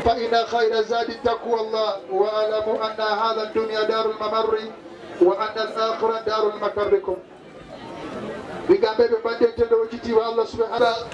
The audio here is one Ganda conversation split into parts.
فإن خير الزاد تقوى الله واعلموا أن هذا الدنيا دار الممر وأن الآخرة دار المقركم. bigambe bibadde ntendo ekitiibwa Allah subhanahu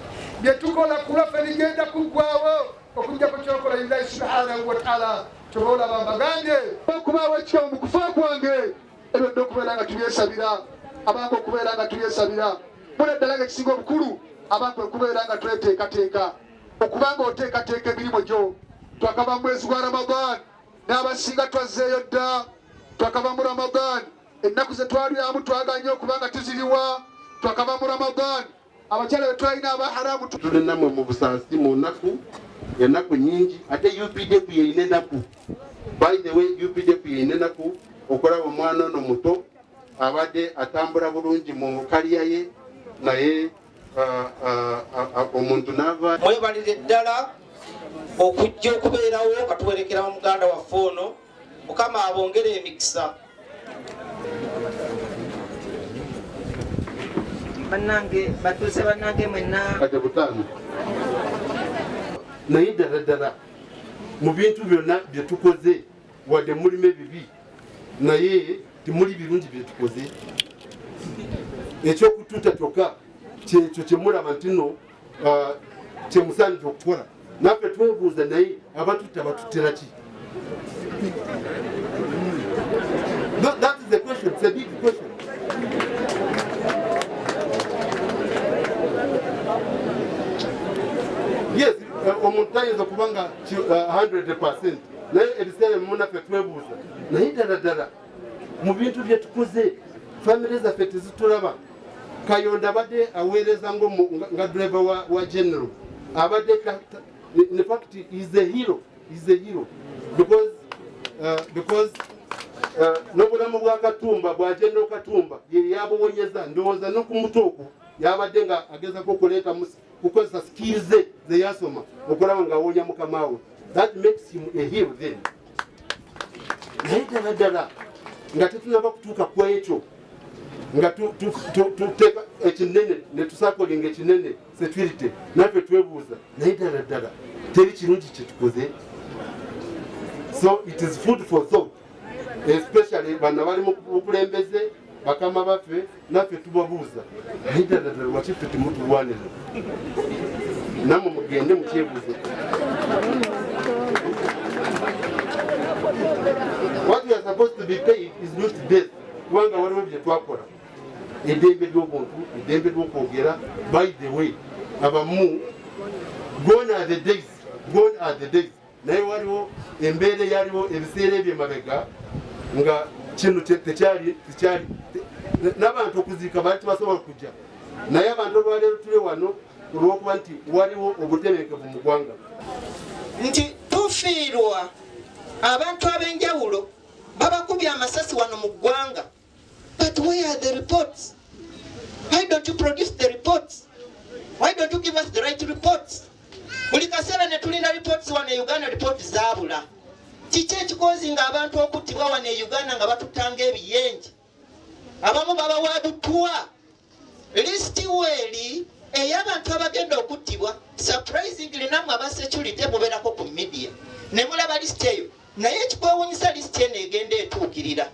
bye tukola kulafa ligenda kuggwawo okujja ku kyokola lillahi subhanahu wa ta'ala kyobola bambagambye okubaawo ekyo mu kufa kwange ebyo dde okubeera nga tubyesabira abange okubeera nga tubyesabira bula ddala nga ekisinga obukulu abange okubeera nga tweteekateeka okubanga oteekateeka emirimu gyo twakava mu mwezi gwa Ramadan n'abasinga twazzeeyo dda twakava mu Ramadan ennaku ze twalyamu twaganye okubanga tuziriwa twakava mu Ramadan abakyala betwalina aba haramu tuli namwe mu busansi mu ennaku nyingi ate UPDF yeyina ennaku. By the way, UPDF yeyina ennaku okulaba omwana ono muto abadde atambula bulungi mu kaliya ye naye omuntu n'ava. Mwebalire ddala okujja okubeerawo katuwerekera mu muganda waffe ono Mukama abongere emikisa. Banange batuse banange mwenna kate butano naye ddala mu bintu byonna bye tukoze wadde mulimu ebibi naye temuli birungi bye tukoze. Ekyokutuuta kyokka kyekyo kyemulaba nti no kyemusaanidde okukola. Naffe twebuuza naye abatutta batutera ki? That is the question. It's a big question. Yes, omuntu ayinza kubanga 100% naye ebiseera munaffe twebuuza naye ddala mu bintu bye tukoze famire zaffe tezitulaba. Kayonda abadde aweereza nga driver wa general abadde in fact is a hero because n'obulamu bwa Katumba bwa General Katumba ye yabuwonyeza ndowooza n'okumuto okwo yabadde nga agezako okuleeta kukozesa skills ze yasoma okulaba nga awonya mukama we. That makes him a hero then. Naye ddala nga tetunaba kutuuka ku ekyo nga tuteeka ekinene ne tusakolinga ekinene security naffe twebuuza naye ddala teri kirungi kye tukoze. So it is food for thought, especially bana bali mu bukulembeze bakama baffe naffe tubabuuza naye ddala lwaki ffe temutulwanira namwe mugende mukyebuuze. What we are supposed to be paid is not death kubanga waliwo bye twakola eddembe ly'obuntu eddembe ly'okwogera. By the way abamu gone are the days naye waliwo embeera eyaliwo ebiseera ebyemabega nga kino tekyali n'abantu okuziika baali tebasobola kujja naye abantu olwaleero tuli wano olw'okuba nti waliwo obutebenkevu mu ggwanga. Nti tufiirwa abantu ab'enjawulo babakubye amasasi wano mu ggwanga. But where are the reports? Why don't you produce the reports? Why don't you give us the right reports? Buli kaseera ne tulina reports wano e Uganda, reports zaabula. Kiki ekikozi nga abantu okuttibwa wano e Uganda nga batutanga ebiyenje? Abamu babawaabutwa. Listi weeri ey'abantu abagenda okuttibwa. Surprisingly namwe aba security mubeerako ku media ne mulaba listi eyo naye ekikwewuunyisa listi eno egenda etuukirira.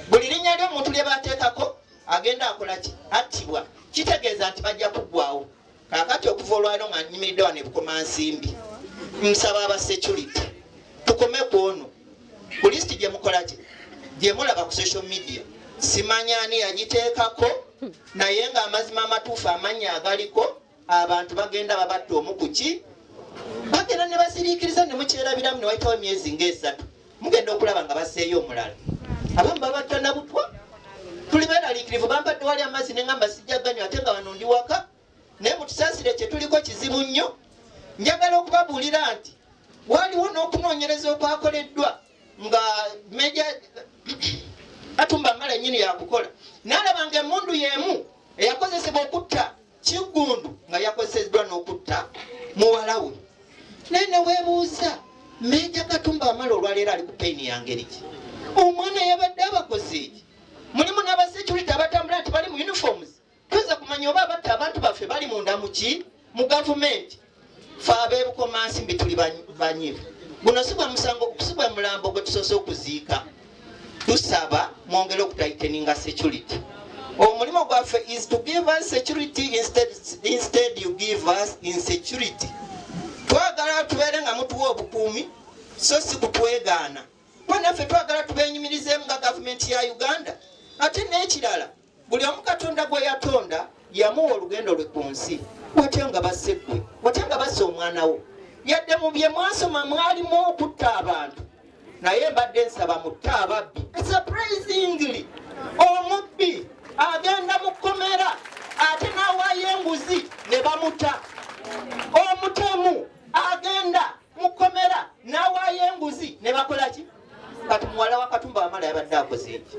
Buli linnya ly'omuntu lye baateekako agenda akola ki? Attibwa. Kitegeeza nti bajja kuggwawo. Kaakati okuva olwaliro nga nyimiridde wano ebukomansimbi nsaba aba security tukome ku ono ku listi gye mukola ki gye mulaba ku social media. Simanya ani yagiteekako naye ng'amazima amatuufu amannya agaliko abantu bagenda babatta omu ku ki bagenda ne basiriikiriza ne mukyerabiramu ne wayitawo emyezi ng'esatu mugenda okulaba nga baseeyo omulala. Abamu babatta na butwa tuli beeraliikirivu bambadde wali amazzi ne ngamba sijja ganywa ate nga wano ndi waka naye mutusaasire kye tuliko kizibu nnyo. Njagala okubabuulira nti waliwo n'okunoonyereza okwakoleddwa nga Meja Katumba Male nnyini yakukola n'alaba nga emmundu y'emu eyakozesebwa okutta Kiggundu nga yakozeseddwa n'okutta muwala we. Naye ne weebuuza Meja Katumba Male olwaleero ali ku peyini ya ngeri ki? Omwana yabadde abakoze eki mulimu n'abasecurity abatambula nti bali mu uniforms tuweza kumanya oba abatta abantu baffe bali munda muki mu gavumenti fe ab'ebukomansimbi tuli banyivu guno si gwa musango si gwa mulambo gwe tusoose okuziika tusaba mwongere okutighteninga security omulimu gwaffe is to give us security instead you give us insecurity twagala tubeere nga mutuwa obukuumi so si kutwegaana wanaffe twagala tubenyumirizeemu nga gavumenti ya Uganda ate n'ekirala buli omu Katonda gwe yatonda yamuwa olugendo lwe ku nsi watya nga basse watya nga basse omwana wo yadde mu bye mwasoma mwalimu okutta abantu naye mbadde nsaba mutta ababbi surprisingly omubbi agenda mu kkomera ate n'awaayo enguzi ne bamuta omutemu agenda mu kkomera n'awaayo enguzi ne bakola ki kati muwala wa Katumba Wamala yabadde akoze eki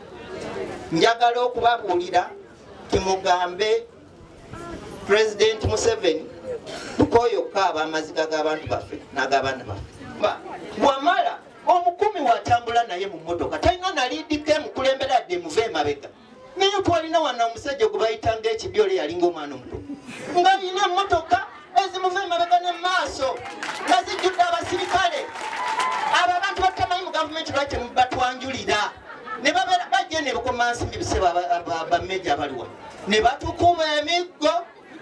njagala okubabuulira timugambe President Museveni tukoyo kaaba amaziga g'abantu baffe n'ag'abaana baffe Wamala omukumi watambula naye mu mmotoka talina naliidiko emukulembera dde muve emabega naye twalina wana omusajja gwe bayitanga ekibyole yalinga omwana omuto ng'alina emmotoka ezimuva emabega ne maaso nga zijjudde abasirikale abo abantu batamanyi mu gavumenti lwaki batwanjulira ne bajja ne bukomansimbi biseba bameja abaliwa ne batukuuma emiggo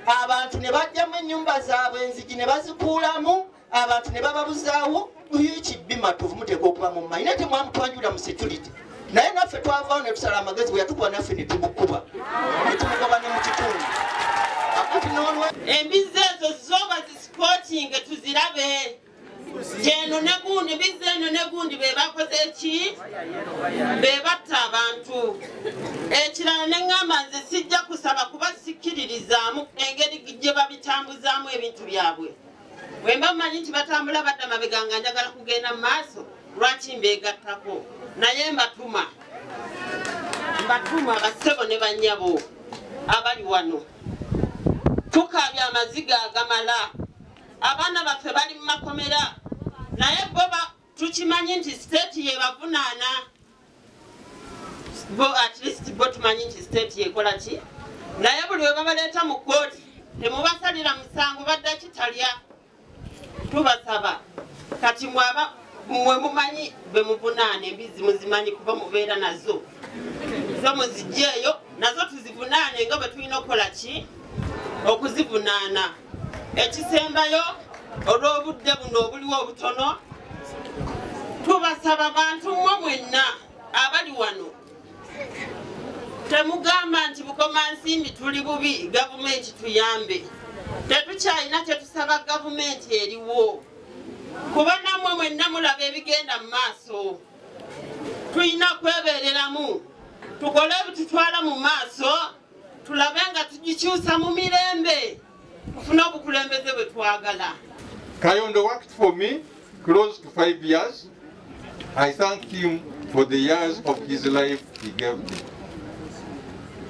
abantu ne bajjamu ennyumba zaabwe enzigi ne bazikuulamu abantu ne bababuzaawo ekibbi matuvu muteeka okuba mu mmanyi naye temwamutwanjulira mu security naye naffe twavaawo ne tusala amagezi bwe yatukuba naffe ne tumukuba ne tumugoba ne mu kitundu akati noolwa embizi ezo zoba zisipootinge tuzirabe jeno negundi bizi eno negundi bebakoze eki bebatta abantu ekirala neŋŋamba nze sijja kusaba kuba sikkiririzaamu engeri gye babitambuzaamu ebintu byabwe bwemba mmanyi nti batambula badda mabega nga njagala kugenda mu maaso lwaki mbeegattako naye mbatuma bassebo ne bannyabo abali wano tukaabye amaziga agamala abaana baffe bali mu makomera naye boba tukimanyi nti state yebavunaana bo at least bo tumanyi nti state yekola ki naye buli we babaleeta mu kooti temubasalira musango badda kitalya tubasaba kati mwe mumanyi be muvunaana embizi muzimanyi kuba mubeera nazo zo muzijjeeyo nazo tuzivunaane nga bwe tulina okukola ki okuzivunaana ekisembayo olw'obudde buno obuliwo obutono tubasaba bantu mmwe mwenna abali wano temugamba nti bukomansimbi tuli bubi gavumenti tuyambe tetukyalina kyetusaba gavumenti eriwo kuba nammwe mwenna mulaba ebigenda mu maaso tulina kwebeereramu tukole ebitutwala mu maaso tulabe nga tugikyusa mu mirembe tufune obukulembeze bwe twagala. Kayondo worked for me close to 5 years. I thank him for the years of his life he gave me.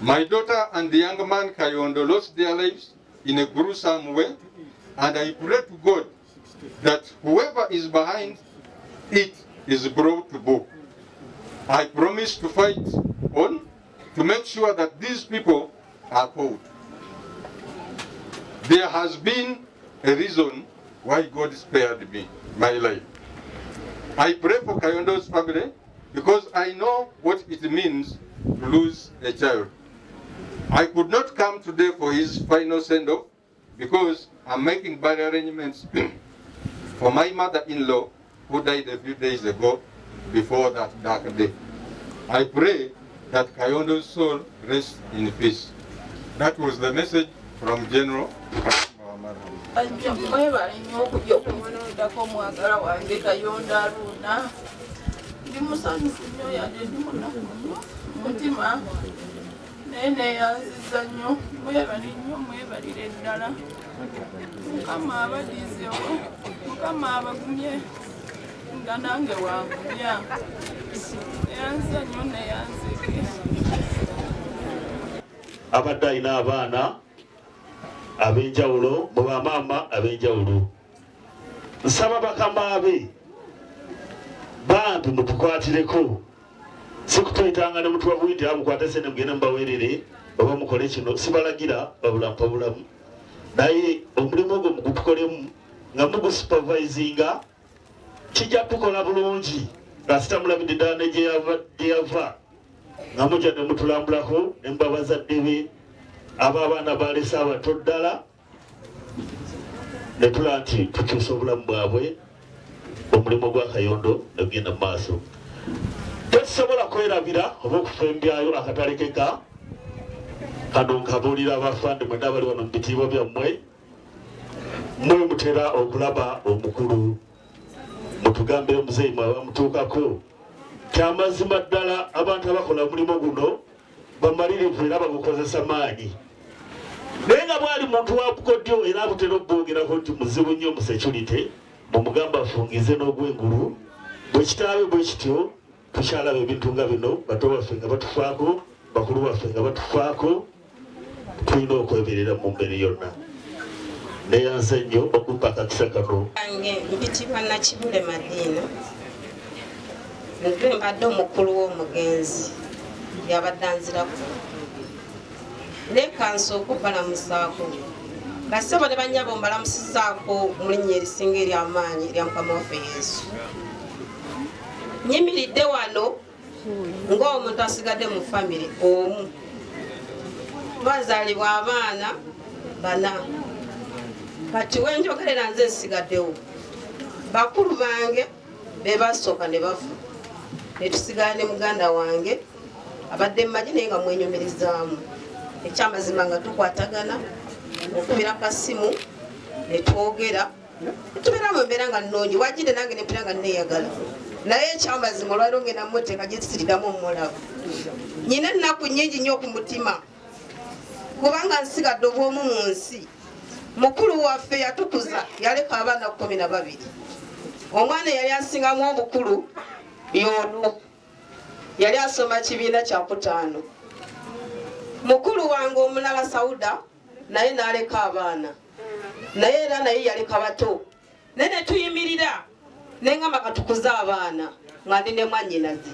My daughter and the young man Kayondo lost their lives in a gruesome way, and I pray to God that whoever is behind it is brought to book. I promise to fight on to make sure that these people are caught. There has been a reason why God spared me my life. I pray for Kayondo's family because I know what it means to lose a child. I could not come today for his final send-off because I'm making burial arrangements for my mother-in-law who died a few days ago before that dark day. I pray that Kayondo's soul rests in peace. That was the message from General. Nene yanziza nnyo mwebale nnyo mwebalire ddala mukama abadizewo mukama abagumye nga nange wangumya yanziza nnyo neyanzike abadde alina abaana ab'enjawulo mu bamaama ab'enjawulo nsaba bakama be bambi mutukwatireko sikutuyitanga ne mutubavuite amukwate sene mugende mubawerere oba mukole kino sibalagira babula mpabulamu naye omulimu ogwo mugutukolemu nga mugusupervisinga kijja tukola bulungi kasita mulabidde ddala ne gye yava nga mujja ne mutulambulako ne mubabazadde be abaana balese abato ddala ne tula nti tukyusa obulamu bwabwe omulimu gwa Kayondo ne gugenda mu maaso. Tetusobola kwerabira oba okufembyayo akatalekeka kano nkabuulira abafande mwena abali wano mu bitiibwa byammwe mwe mutera okulaba omukulu mutugambire muzeeyi mwe abamutuukako kyamazima ddala abantu abakola omulimu guno bamalirivu era bagukozesa maanyi naye nga bwali muntu wa bukodyo era abutera okuboogerako nti muzibu nnyo mu security mumugamba afungize n'ogwengulu bwe kitaabe bwe kityo tukyalaba ebintu nga bino bato baffe nga batufaako bakulu baffe nga batufaako tulina okweberera mu mberi yonna neyanze nnyo okumpa akakisa kano. Mpitibwa Nakibule Madiina nze mbadde omukulu w'omugenzi yabadde anzirako nekansa okubalamusaako basebo ne banyabo mbalamusizaako mu linnya erisinga ery'amaanyi erya Mukama waffe Yesu. Nyimiridde wano ng'omuntu asigadde mu famire omu bazaalibwa abaana bana kati wenjogerera nze nsigaddewo bakulu bange be basooka ne bafa ne tusigala ne muganda wange abadde mmaji naye nga mwenyumirizaamu ekyamazima nga tukwatagana okubira kasimu ne twogera tubeera mu mbeera nga nnungi wagide nange nempera nga neeyagala naye ekyamazima olwaliro ngenda mmoteeka gye tusiridamu omulaba nyina ennaku nnyingi nnyo ku mutima kubanga nsigadde obwomu mu nsi. Mukulu waffe yatukuza yaleka abaana 12 omwana yali asingamu obukulu y'ono yali asoma kibiina kya 5. Mukulu wange omulala Sauda naye n'aleka abaana naye era naye yaleka bato naye ne tuyimirira nengamba katukuza abaana nga ndi ne mwannyinaze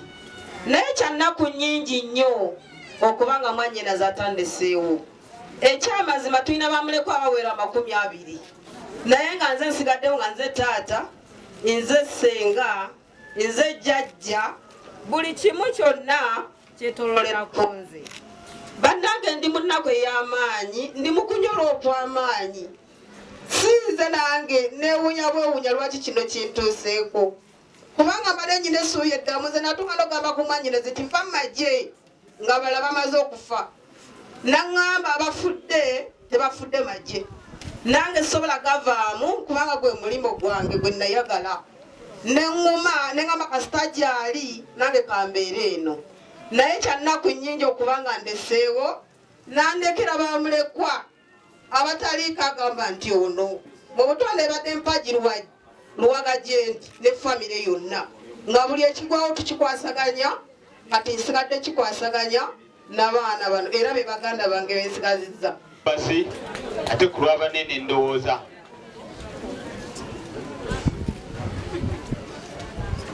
naye kyannaku nnyingi nnyo okubanga mwannyinaze atandeseewo. Ekyamazima tulina bamuleko abawera 20 naye nga nze nsigaddewo nga nze taata nze ssenga nze jjajja buli kimu kyonna kyetololerako nze. Bannange ndi mu nnaku ey'amaanyi ndi mu kunyola okw'amaanyi sinze nange neewunya bwewunya lwaki kino kintuuseeko kubanga male nyina essuuya eddamu nze natuuka n'ogamba ku mwannyinaze ti nfa majje nga bala bamaze okufa naŋŋamba abafudde tebafudde majje nange sobola gavaamu kubanga gwe mulimo gwange gwe nayagala neŋŋuma neŋŋamba kasita gyali nange kambeera eno naye kyannaku nnyingi okubanga ndeseewo nandekera bamulekwa abataliiko agamba nti ono mu butonde ebadde mpagi luwaga gyendi ne famire yonna nga buli ekigwawo tukikwasaganya kati nsigadde kikwasaganya n'abaana bano era be baganda bange bensigazizza basi ate ku lw'abanene ndowooza